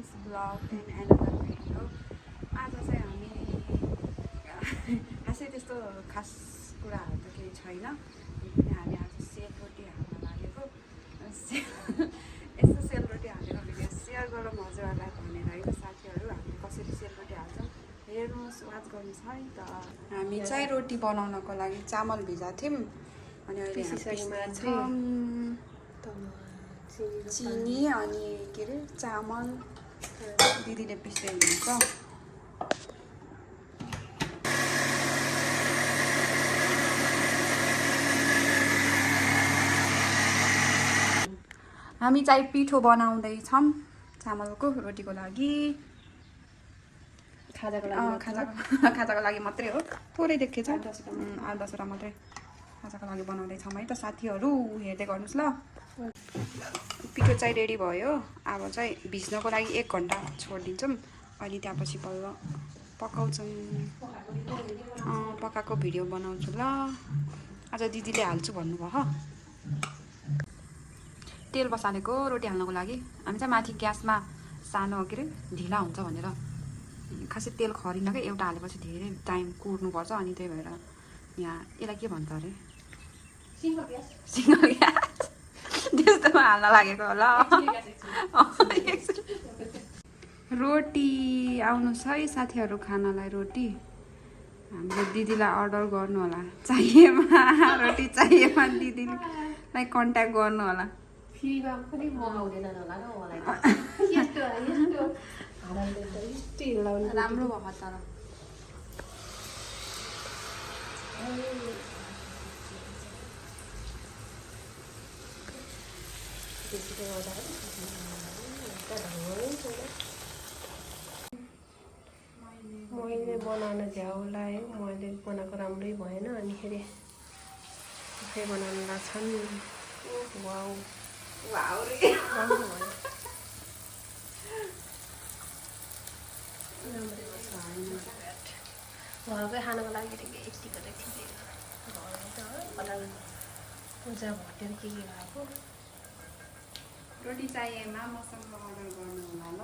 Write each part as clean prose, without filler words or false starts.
James vlog and another video. आज चाहिँ हामी खासै त्यस्तो खास कुराहरू त केही छैन, पनि हामी आज सेलरोटी हाल्न लागेको। यस्तो सेलरोटी हालेर भिडियो सेयर गरौँ हजुरहरूलाई भनेर है साथीहरू। हामी कसरी सेलरोटी हाल्छौँ हेर्नुहोस्, वाच गर्नुहोस् है त। हामी चाहिँ रोटी बनाउनको लागि चामल भिजाएको थियौँ, अनि अहिले चिनी अनि के अरे चामल दिदीले पिस्दै हुनुहुन्छ। हामी चाहिँ पिठो बनाउँदैछौँ चामलको रोटीको लागि। खाजाको लागि मात्रै हो, थोरै देखेछ 8-10वटा मात्रै खाजाको लागि बनाउँदैछौँ है त साथीहरू। हेर्दै गर्नुहोस् ल। पिठो चाहिँ रेडी भयो। अब चाहिँ भिज्नको लागि 1 घन्टा छोडिदिन्छौँ, अनि त्यहाँपछि बल्ल पकाउँछौँ। पकाएको भिडियो बनाउँछु ल। आज दिदीले हाल्छु भन्नुभयो। तेल बसालेको रोटी हाल्नको लागि। हामी चाहिँ माथि ग्यासमा सानो के अरे ढिला हुन्छ भनेर खासै तेल खरिन क्या, एउटा हालेपछि धेरै टाइम कुर्नुपर्छ, अनि त्यही भएर यहाँ यसलाई के भन्छ अरे सिङ्गल ग्यास त्यस्तोमा हाल्न लागेको होला। रोटी आउनुहोस् है साथीहरू खानालाई। रोटी हामीले दिदीलाई अर्डर गर्नु होला, चाहिएमा रोटी चाहिएमा दिदीलाई कन्ट्याक्ट गर्नु होला। राम्रो भयो तर मैले बनाउन झ्याउ लाग्यो, मैले बनाएको राम्रै भएन, अनि फेरि बनाउनु लाग्छन्। वाउ राम्रो भयो। घरकै खानको लागि यतिको त ठिकै हो। पूजा भटेर के भएको रोटी चाहिएमा मसँग अर्डर गर्नु होला ल।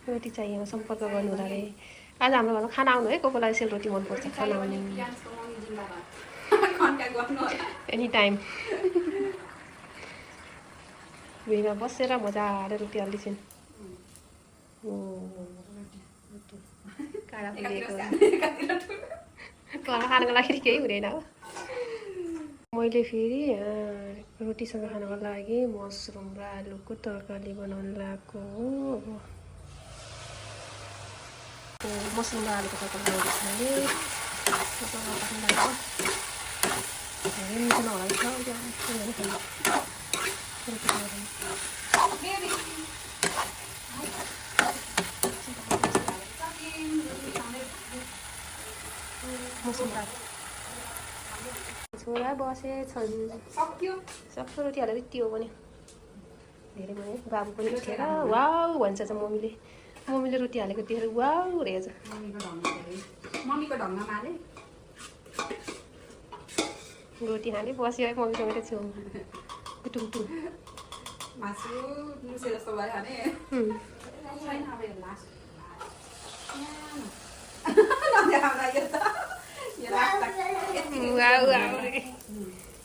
रोटी चाहिएमा सम्पर्क गर्नु होला अरे। आज हाम्रो घरमा खाना आउनु है, को कोलाई सेलरोटी मनपर्छ खाना आउने एनी टाइम। भुइँमा बसेर मजाले रोटी हाल्दैछन्। घरमा खानको लागि केही हुँदैन। मैले फेरि रोटीसँग खानको लागि मसरुम र आलुको तरकारी बनाउनु लागेको हो। मसरुम र आलुको तरकारी बनाउँदैछु मैले। धेरै मिठो नहोला छोरा बसेछन्। सक्यो रोटी हालेर यति हो भने धेरै भयो। बाबु पनि उठेर वाउ भन्छ चाहिँ मम्मीले रोटी हालेको देखेर वाउ रहेछ। मम्मीको ढङ्गमा माले रोटी खाने बस्यो है मम्मीसँग त छेउ टुङटुङ मासु मुसे जस्तो भयो भने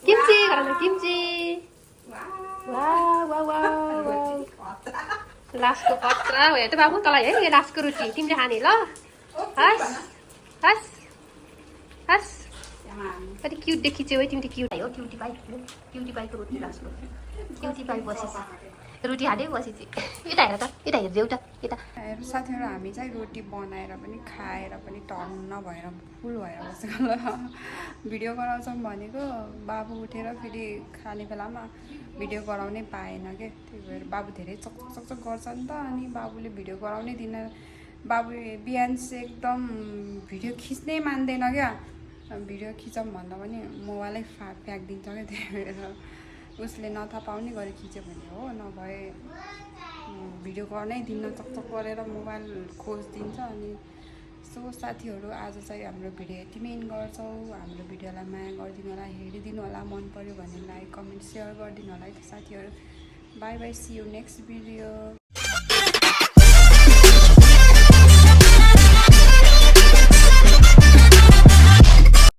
किम्ची किम्ची लासको पत्रा हो त बाबु तँलाई है। यो लासको रोटी तिमीले खाने ल। हस् हस् हस् कति क्युट देखिन्छौ है तिमीले। क्युट हो क्युटी पाईको रोटी लासको क्युटी पाई बसेछ रोटी हाल्दै बसेछ। यता हेर त, यता हेरिदेऊ त यता। साथीहरू हामी चाहिँ रोटी बनाएर पनि खाएर पनि टन्न भएर फुल भएर बसेको ल। भिडियो गराउँछौँ भनेको बाबु उठेर फेरि खाने बेलामा भिडियो गराउनै पाएन क्या। त्यही भएर बाबु धेरै चकचक गर्छ नि त, अनि बाबुले भिडियो गराउनै दिन। बाबु बिहान चाहिँ एकदम भिडियो खिच्नै मान्दैन क्या। भिडियो खिचौँ भन्दा पनि मोबाइलै फ्याँकिदिन्छ क्या। त्यही भएर उसले नथा पाउने गरी खिच्यो भने हो, नभए भिडियो गर्नै दिन्न, चकचक गरेर मोबाइल खोजिदिन्छ। अनि सो साथीहरू आज चाहिँ हाम्रो भिडियो यतिमै एन्ड गर्छौँ। हाम्रो भिडियोलाई माया गरिदिनु होला, हेरिदिनु होला, मन पर्यो भने लाइक कमेन्ट सेयर गरिदिनु होला है त साथीहरू। Bye bye, see you next video.